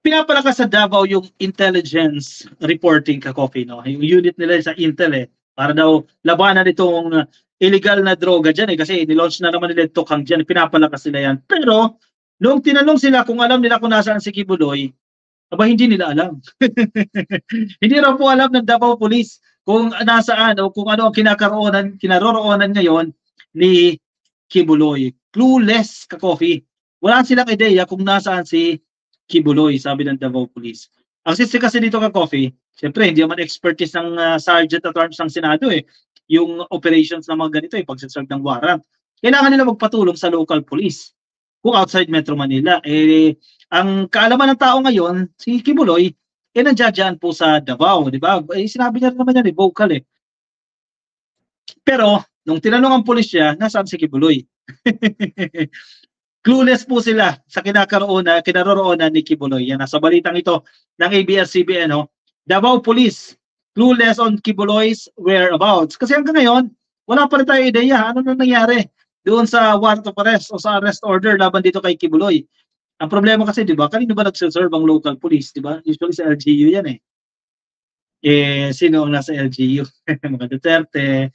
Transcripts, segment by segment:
pinapalakas sa Davao yung intelligence reporting ka-coffee, no? Yung unit nila sa Intel para daw labanan itong illegal na droga dyan kasi nilaunch na naman nila Tokang dyan, pinapalakas nila yan. Pero, nung tinanong sila kung alam nila kung nasaan si Kibuloy, aba hindi nila alam. Hindi raw po alam ng Davao Police kung nasaan o kung ano ang kinaroroonan ngayon ni Kibuloy. Clueless ka-coffee. Wala silang ideya kung nasaan si Kibuloy, sabi ng Davao Police. Ang sisi kasi dito ka-coffee, siyempre hindi naman expertise ng Sergeant at Arms ng Senado yung operations ng mga ganito pagsaserve ng warrant. Kailangan nila magpatulong sa local police. Kung outside Metro Manila, ang kaalaman ng tao ngayon, si Kibuloy, nandiyan po sa Davao, di ba? Sinabi niya naman yan, vocal Pero, nung tinanong ang pulisya, nasaan si Kibuloy? Clueless po sila sa kinaroroonan ni Kibuloy. Yan, nasa balitang ito ng ABS-CBN, Davao Police, clueless on Kibuloy's whereabouts. Kasi hanggang ngayon, wala pa rin tayo ideya. Ano na nangyari doon sa warrant of arrest o sa arrest order laban dito kay Kibuloy? Ang problema kasi, di ba, kanino ba nagsiserve ang local police, di ba? Usually sa LGU yan sino ang nasa LGU? Mga Duterte.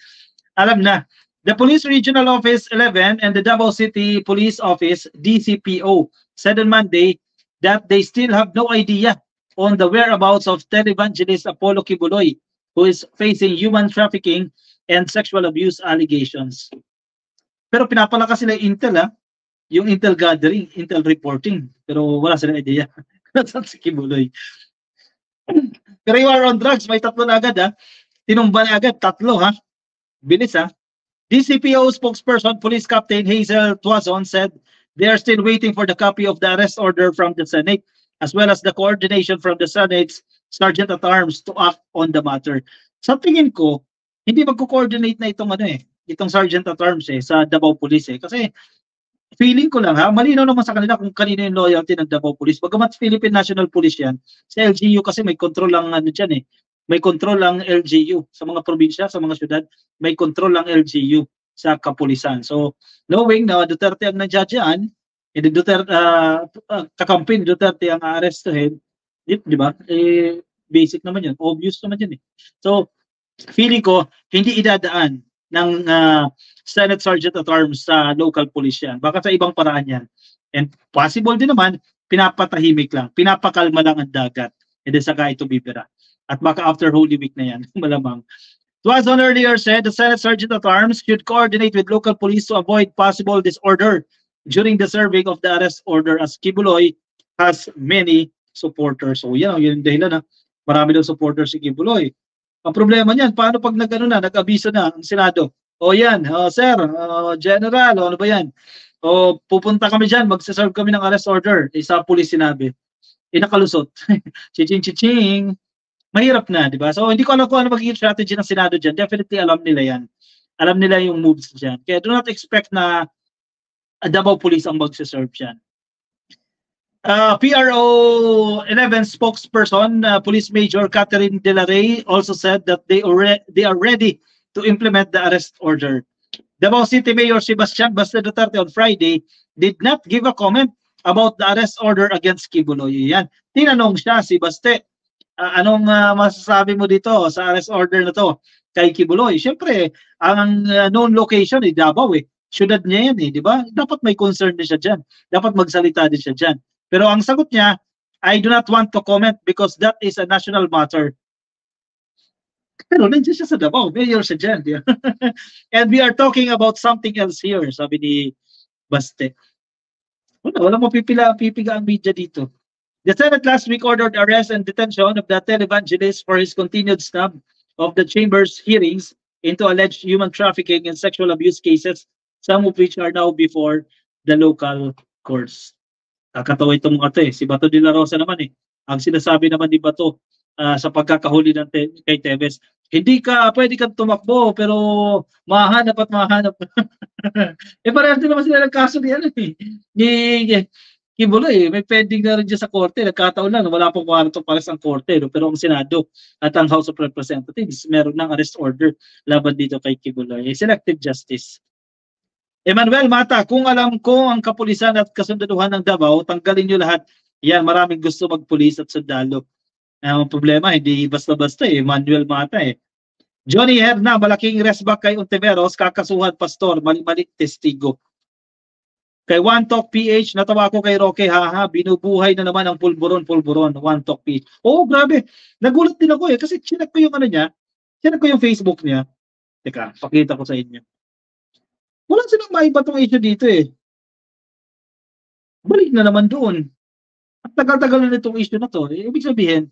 Alam na. The Police Regional Office 11 and the Davao City Police Office, DCPO, said on Monday that they still have no idea on the whereabouts of televangelist Apollo Kibuloy, who is facing human trafficking and sexual abuse allegations. Pero pinapalakas sila Intel, yung Intel gathering, Intel reporting. Pero wala silang idea. Nasaan si Kibuloy? Pero you are on drugs, may tatlo na agad Tinumba na agad, tatlo Bilis DCPO spokesperson Police Captain Hazel Tuazon said they are still waiting for the copy of the arrest order from the Senate, as well as the coordination from the Senate's Sergeant at Arms to act on the matter. Sa tingin ko, hindi magko-coordinate na itong Sergeant at Arms sa Davao Police kasi feeling ko lang malinaw naman sa kanila kung kanino yung loyalty ng Davao Police. Bagamat Philippine National Police yan, sa LGU kasi may control lang dyan may control ang LGU sa mga probinsya, sa mga syudad, may control ang LGU sa kapulisan. So, knowing na Duterte ang nandiyan, Duterte, kakampin Duterte ang arestuhin, di ba? Basic naman yun, obvious naman yun So, feeling ko, hindi idadaan ng Senate Sergeant at Arms sa local police yan. Baka sa ibang paraan yan. And possible din naman, pinapatahimik lang, pinapakalma lang ang dagat. And then saka ito bibira. At baka after Holy Week na yan, malamang. Tuazon earlier said the Senate Sergeant at Arms should coordinate with local police to avoid possible disorder during the serving of the arrest order as Kibuloy has many supporters. So yan, yun yung dahilan marami daw supporters si Kibuloy. Ang problema niyan, paano pag nag-abiso na ang Senado? O yan, sir, general, ano ba yan? O pupunta kami dyan, magsaserve kami ng arrest order. Sa police sinabi. Nakalusot. Chiching-chiching. Mahirap na, di ba? So, hindi ko alam kung ano magiging strategy ng Senado dyan. Definitely alam nila yan. Alam nila yung moves dyan. Kaya do not expect na Davao Police ang magsaserve dyan. PRO 11 spokesperson, Police Major Catherine De La Rey also said that they are ready to implement the arrest order. Davao City Mayor Sebastian Basta Duterte on Friday did not give a comment about the arrest order against Kibuloy. Yan. Tinanong siya si Baste, anong masasabi mo dito sa arrest order na to kay Kibuloy? Siyempre, ang known location Davao Syudad niya yan di ba? Dapat may concern din siya dyan. Dapat magsalita din siya dyan. Pero ang sagot niya, I do not want to comment because that is a national matter. Pero nandiyan siya sa Davao, mayor siya dyan. And we are talking about something else here, sabi ni Baste. Walang pipiga ang media dito. The Senate last week ordered arrest and detention of the televangelist for his continued snub of the chamber's hearings into alleged human trafficking and sexual abuse cases, some of which are now before the local courts. Kakatawa itong si Bato de la Rosa naman Ang sinasabi naman ni Bato sa pagkakahuli ng kay Teves, hindi ka pwede kang tumakbo pero mahanap at mahanap. Parehas din naman sila nagkaso ni Kibuloy, may pending na rin dyan sa korte. Nagkataon lang, wala pong kwarto para sa korte. Pero ang Senado at ang House of Representatives, meron ng arrest order laban dito kay Kibuloy. Selective justice. Emmanuel Mata, kung alam ko ang kapulisan at kasundaluhan ng Davao, tanggalin niyo lahat. Yan, maraming gusto magpulis at sundalo. Ang problema, hindi basta-basta manual mata Johnny Herna, malaking resback kay Ontiveros, kakasuhan pastor, mali-mali testigo. Kay One Talk PH, natawa ko kay Roque, haha, binubuhay na naman ang pulburon, One Talk PH. Oo, grabe. Nagulat din ako kasi chinek ko yung niya, chinek ko yung Facebook niya. Teka, pakita ko sa inyo. Wala silang maiba tong issue dito Balik na naman doon. At tagal-tagal na itong issue na to. Ibig sabihin,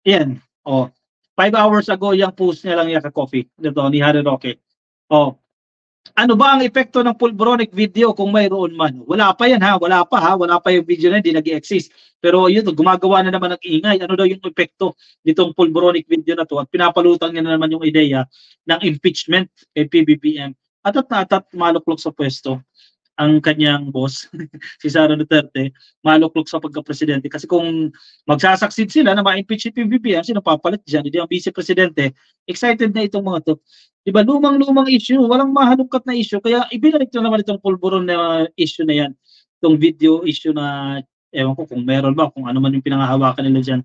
yan, 5 hours ago, yung post niya lang yung ka-coffee. Ito, ni Harry Roque. Ano ba ang epekto ng pulboronic video kung mayroon man? Wala pa yan wala pa yung video na hindi nag-exist. Pero yun, gumagawa na naman ng ingay. Ano daw yung epekto nitong pulboronic video na to? At pinapalutang niya na naman yung ideya ng impeachment kay PBBM. At maluklok sa pwesto ang kanyang boss, si Sara Duterte, maluklok sa pagka-presidente. Kasi kung magsasucceed sila na ma-impeach si PBBM, sino papalit dyan? Hindi ang vice-presidente. Excited na itong mga to. Diba, lumang-lumang issue, walang mahalungkat na issue. Kaya ibinalik na naman itong pulburon na issue na yan. Itong video issue na, ewan ko kung meron ba, kung ano man yung pinangahawakan nila dyan.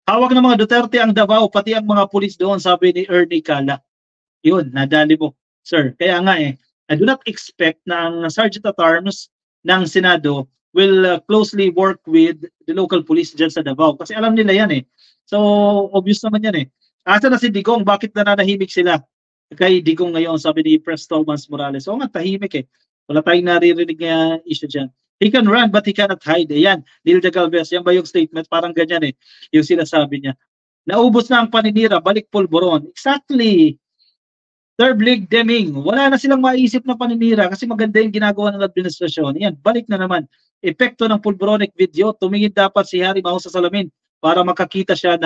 Hawak ng mga Duterte ang Davao, pati ang mga pulis doon, sabi ni Ernie Cala. Yun, nadali mo, sir. Kaya nga I do not expect na ang Sergeant at Arms ng Senado will closely work with the local police dyan sa Davao. Kasi alam nila yan So, obvious naman yan Asa na si Digong? Bakit nananahimik sila? Kay Digong ngayon, sabi ni Pres Thomas Morales. O nga, tahimik Wala tayong naririnig na issue dyan. He can run but he cannot hide. Ayan, Nilda Galvez. Yan ba yung statement? Parang ganyan yung sinasabi niya. Naubos na ang paninira, balik pulburon. Exactly. Third League Deming, wala na silang maisip na paninira kasi maganda yung ginagawa ng administrasyon. Yan, balik na naman. Epekto ng pulboronic video, tumingin dapat si Harry Mau sa salamin para makakita siya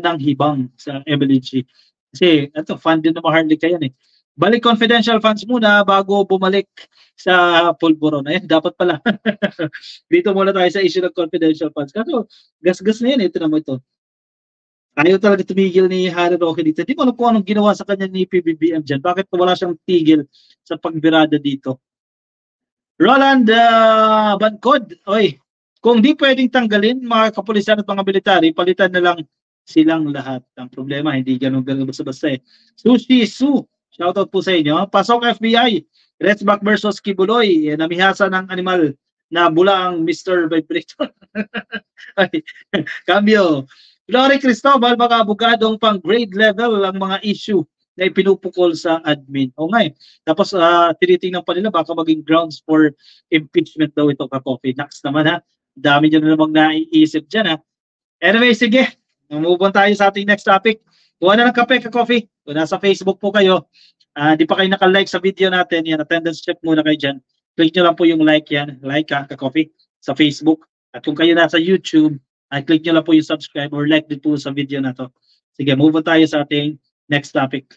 ng hibang sa MLG. Kasi ito, fan din ng Maharlika yan Balik confidential funds muna bago bumalik sa pulburon. Ayan, dapat pala. Dito muna tayo sa issue ng confidential funds. Kasi gas-gas na yan, ito naman ito. Ayaw talaga tumigil ni Harry Roque dito. Hindi mo alam kung anong ginawa sa kanya ni PBBM dyan. Bakit wala siyang tigil sa pagbirada dito? Roland Bancod, kung di pwedeng tanggalin mga kapulisan at mga military, palitan na lang silang lahat. Ang problema, hindi ganun basta-basta Sushi Su, shoutout po sa inyo. Pasok FBI, Redback versus Kibuloy, namihasa ng animal na bula ang Mr. Vibrator. Cambio. Glory Cristobal, mga abogadong pang grade level ang mga issue na ipinupukol sa admin. O nga Tapos tinitingnan pa nila baka maging grounds for impeachment daw ito ka-coffee. Next naman Dami nyo na namang naiisip dyan Anyway, sige. Move on tayo sa ating next topic. Kuha na ng kape ka-coffee. Kung nasa Facebook po kayo, di pa kayo naka-like sa video natin, yan, attendance check muna kayo dyan. Click nyo lang po yung like yan. Like ka-coffee sa Facebook. At kung kayo nasa YouTube, click nyo lang po yung subscribe or like din po sa video na to. Sige, move on tayo sa ating next topic.